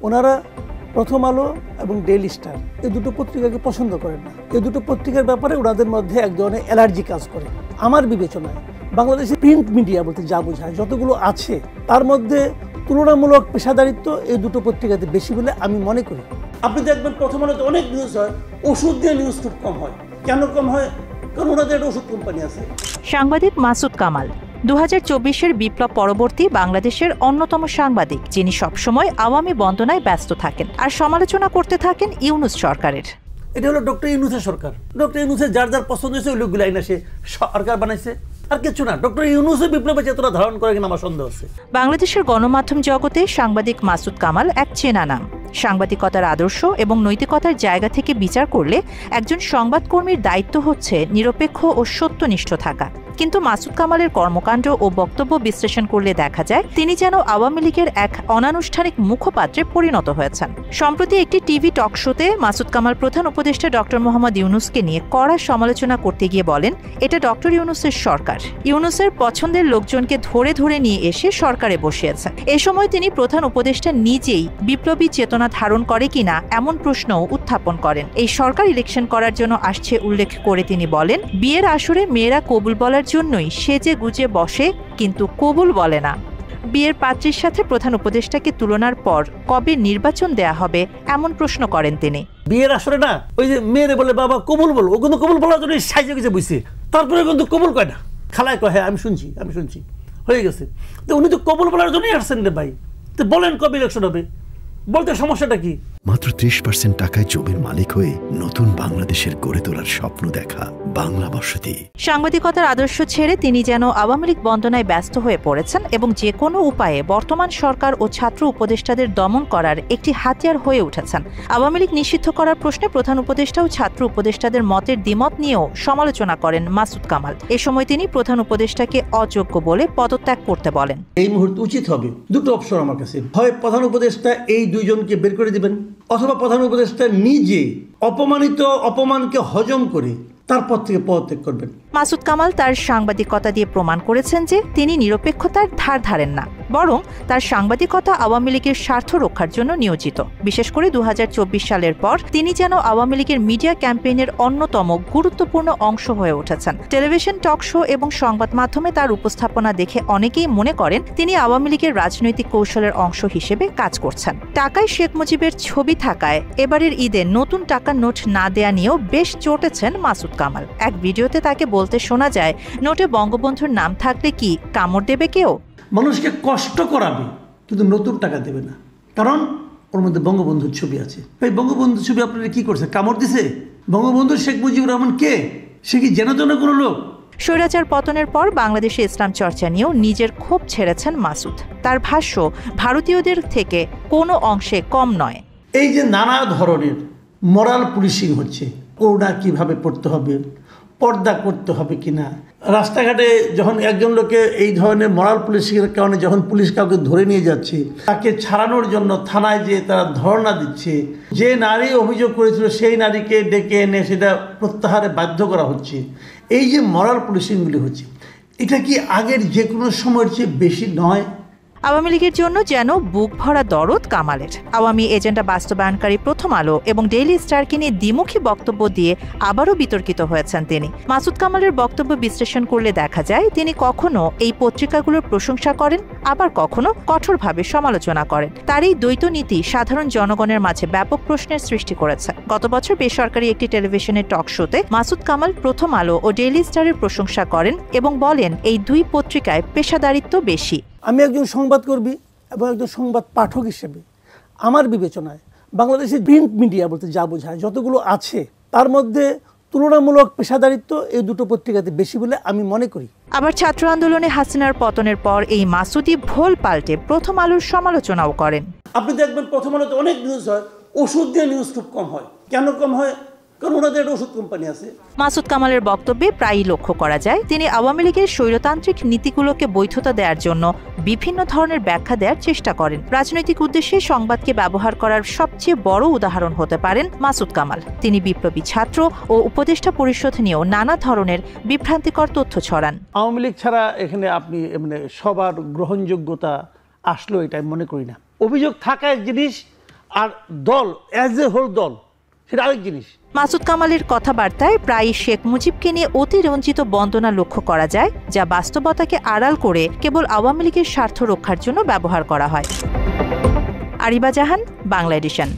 ওনারা প্রথম আলো এবং ডেইলি স্টার এই দুটো পত্রিকাকে পছন্দ করেন না। এই দুটো পত্রিকার ব্যাপারে ওনাদের মধ্যে এক ধরনের অ্যালার্জি কাজ করে। আমার বিবেচনায় বাংলাদেশের প্রিন্ট মিডিয়া বলতে যা বোঝায় যতগুলো আছে তার মধ্যে তুলনামূলক পেশাদারিত্ব এই দুটো পত্রিকাতে বেশি বলে আমি মনে করি। আপনি দেখবেন প্রথম আলোতে অনেক নিউজ হয়, ওষুধ দিয়ে নিউজ খুব কম হয়। কেন কম হয়? কারণ ওনাদের একটা ওষুধ কোম্পানি আছে। সাংবাদিক মাসুদ কামাল 2024-এর বিপ্লব পরবর্তী বাংলাদেশের অন্যতম সাংবাদিক, যিনি সবসময় আওয়ামী বন্দনায় ব্যস্ত থাকেন আর সমালোচনা করতে থাকেন ইউনূস সরকারের। এটা হলো ডক্টর ইউনূসের সরকার। ডক্টর ইউনূসের যার যার পছন্দ হয়েছে ওই লোকগুলো আইনা সে সরকার বানাইছে, আর কিছু না। ডক্টর ইউনূসের বিপ্লবের চেতনা ধারণ করে কিনা আমার সন্দেহ আছে। বাংলাদেশের গণমাধ্যম জগতে সাংবাদিক মাসুদ কামাল এক চেনা নাম। সাংবাদিকতার আদর্শ এবং নৈতিকতার জায়গা থেকে বিচার করলে একজন সংবাদকর্মীর দায়িত্ব হচ্ছে নিরপেক্ষ ও সত্যনিষ্ঠ থাকা। কিন্তু মাসুদ কামালের কর্মকাণ্ড ও বক্তব্য বিশ্লেষণ করলে দেখা যায় তিনি যেন আওয়ামী লীগের এক অনানুষ্ঠানিক মুখপাত্রে পরিণত হয়েছেন। সম্প্রতি একটি টিভি টক শোতে মাসুদ কামাল প্রধান উপদেষ্টা ডক্টর মোহাম্মদ ইউনূসকে নিয়ে কড়া সমালোচনা করতে গিয়ে বলেন, এটা ডক্টর ইউনূসের সরকার, ইউনূসের পছন্দের লোকজনকে ধরে ধরে নিয়ে এসে সরকারে বসিয়েছেন। এ সময় তিনি প্রধান উপদেষ্টা নিজেই বিপ্লবী চেতনা ধারণ করে কিনা এমন প্রশ্নও উত্থাপন করেন। এই সরকার ইলেকশন করার জন্য আসছে উল্লেখ করে তিনি বলেন, বিয়ের আসরে মেয়েরা কবুল বলার জন্যই সেজে গুজে বসে, কিন্তু কবুল বলে না। বিয়ের পাত্রীর সাথে প্রধান উপদেষ্টাকে তুলনার পর কবে নির্বাচন দেয়া হবে এমন প্রশ্ন করেন তিনি। বিয়ের আসরে না ওই যে মেয়েরে বলে বাবা কবুল বলো, ও কিন্তু কবুল বলার জন্য সাইজে গেছে বুঝছে, তারপরে কিন্তু কবুল কয় না, খালায় কয় হ্যাঁ আমি শুনছি হয়ে গেছে। তো উনি তো কবুল বলার জন্যই আসছেন রে ভাই। তো বলেন কবে ইলেকশন হবে, বলতে সমস্যাটা কি? মাত্র 30% টাকায় জমির মালিক হয়ে নতুন বাংলাদেশের গড়ে তোলার স্বপ্ন দেখা বাংলা বসতি। সাংবাদিকতার আদর্শ ছেড়ে তিনি যেন আওয়ামী লীগ বন্দনায় ব্যস্ত হয়ে পড়েছেন এবং যে কোনো উপায়ে বর্তমান সরকার ও ছাত্র উপদেষ্টাদের দমন করার একটি হাতিয়ার হয়ে উঠেছেন। আওয়ামী লীগ নিষিদ্ধ করার প্রশ্নে প্রধান উপদেষ্টা ও ছাত্র উপদেষ্টাদের মতের দ্বিমত নিয়েও সমালোচনা করেন মাসুদ কামাল। এ সময় তিনি প্রধান উপদেষ্টাকে অযোগ্য বলে পদত্যাগ করতে বলেন। এই মুহূর্তে উচিত হবে দুটো অপশন আমার কাছে, হয় প্রধান উপদেষ্টা এই দুইজনকে বের করে দিবেন, অথবা প্রধান উপদেষ্টা নিজে অপমানকে হজম করে তারপর থেকে পদত্যাগ করবেন। মাসুদ কামাল তার সাংবাদিকতা দিয়ে প্রমাণ করেছেন যে তিনি নিরপেক্ষতার ধার ধারেন না, বরং তার সাংবাদিকতা আওয়ামী লীগের স্বার্থ রক্ষার জন্য নিয়োজিত। বিশেষ করে 2024 সালের পর তিনি যেন আওয়ামী লীগের মিডিয়া ক্যাম্পেইনের অন্যতম গুরুত্বপূর্ণ অংশ হয়ে উঠেছেন। টেলিভিশন টক শো এবং সংবাদ মাধ্যমে তার উপস্থাপনা দেখে অনেকেই মনে করেন তিনি আওয়ামী লীগের রাজনৈতিক কৌশলের অংশ হিসেবে কাজ করছেন। টাকায় শেখ মুজিবের ছবি থাকায় এবারের ঈদে নতুন টাকার নোট না দেয়া নিয়েও বেশ চটেছেন মাসুদ কামাল। এক ভিডিওতে তাকে বলতে শোনা যায়, নোটে বঙ্গবন্ধুর নাম থাকলে কি কামড় দেবে কেউ? মানুষকে কষ্ট করাবে কিন্তু নতুন টাকা দেবে না, কারণ ওর মধ্যে বঙ্গবন্ধুর ছবি আছে। এই বঙ্গবন্ধুর ছবি আপনারা কি করছে, কামড় দিছে? বঙ্গবন্ধু শেখ মুজিবুর রহমান কে? সে কি যেন কোনো লোক? স্বৈরাচার পতনের পর বাংলাদেশে ইসলাম চর্চা নিয়েও নিজের ক্ষোভ ছেড়েছেন মাসুদ। তার ভাষ্য ভারতীয়দের থেকে কোনো অংশে কম নয়। এই যে নানা ধরনের মোরাল পুলিশিং হচ্ছে, ওটা কিভাবে পড়তে হবে, পর্দা করতে হবে কিনা, রাস্তাঘাটে যখন একজন লোকে এই ধরনের মোরাল পুলিশিংয়ের কারণে যখন পুলিশ কাউকে ধরে নিয়ে যাচ্ছে, তাকে ছাড়ানোর জন্য থানায় যে তারা ধর্ণা দিচ্ছে, যে নারী অভিযোগ করেছিল সেই নারীকে ডেকে এনে সেটা প্রত্যাহারে বাধ্য করা হচ্ছে, এই যে মোরাল পুলিশিংগুলি হচ্ছে, এটা কি আগের যে কোনো সময়ের চেয়ে বেশি নয়? আওয়ামী লীগের জন্য যেন বুক ভরা দরদ কামালের। আওয়ামী এজেন্ডা বাস্তবায়নকারী প্রথম আলো এবং ডেইলি স্টারকে নিয়ে দ্বিমুখী বক্তব্য দিয়ে আবারও বিতর্কিত হয়েছেন তিনি। মাসুদ কামালের বক্তব্য বিশ্লেষণ করলে দেখা যায় তিনি কখনো এই পত্রিকাগুলোর প্রশংসা করেন, আবার কখনো কঠোরভাবে সমালোচনা করেন। তার এই দ্বৈত নীতি সাধারণ জনগণের মাঝে ব্যাপক প্রশ্নের সৃষ্টি করেছে। গত বছর বেসরকারি একটি টেলিভিশনের টক শোতে মাসুদ কামাল প্রথম আলো ও ডেইলি স্টারের প্রশংসা করেন এবং বলেন এই দুই পত্রিকায় পেশাদারিত্ব বেশি। আমি একজন সংবাদকর্মী এবং একজন সংবাদ পাঠক হিসেবে আমার বিবেচনায় বাংলাদেশের প্রিন্ট মিডিয়া বলতে যা বোঝায় যতগুলো আছে তার মধ্যে তুলনামূলক পেশাদারিত্ব এই দুটো পত্রিকাতে বেশি বলে আমি মনে করি। আবার ছাত্র আন্দোলনে হাসিনার পতনের পর এই মাসুদই ভোল পাল্টে প্রথম আলোর সমালোচনাও করেন। আপনি দেখবেন প্রথম আলোতে অনেক নিউজ হয়, ওষুধ দিয়ে নিউজ খুব কম হয়। কেন কম হয়? কারণ ওনাদের একটা ওষুধ কোম্পানি আছে। মাসুদ কামালের বক্তব্যে প্রায়ই লক্ষ্য করা যায় তিনি আওয়ামী লীগের স্বৈরতান্ত্রিক নীতিগুলোকে বৈধতা দেওয়ার জন্য বিভিন্ন ধরনের ব্যাখ্যা দেওয়ার চেষ্টা করেন। রাজনৈতিক উদ্দেশ্যে সংবাদকে ব্যবহার করার সবচেয়ে বড় উদাহরণ হতে পারেন মাসুদ কামাল। তিনি বিপ্লবী ছাত্র ও উপদেষ্টা পরিষদ নিয়েও নানা ধরনের বিভ্রান্তিকর তথ্য ছড়ান। আওয়ামী লীগ ছাড়া এখানে আপনি সবার গ্রহণযোগ্যতা আসলো এটা আমি মনে করি না। অভিযোগ থাকার জিনিস আর দল অ্যাজ এ হোল দল সেটা আরেক জিনিস। মাসুদ কামালের কথাবার্তায় প্রায়ই শেখ মুজিবকে নিয়ে অতিরঞ্জিত বন্দনা লক্ষ্য করা যায়, যা বাস্তবতাকে আড়াল করে কেবল আওয়ামী লীগের স্বার্থ রক্ষার জন্য ব্যবহার করা হয়। আরিবা জাহান, বাংলা এডিশন।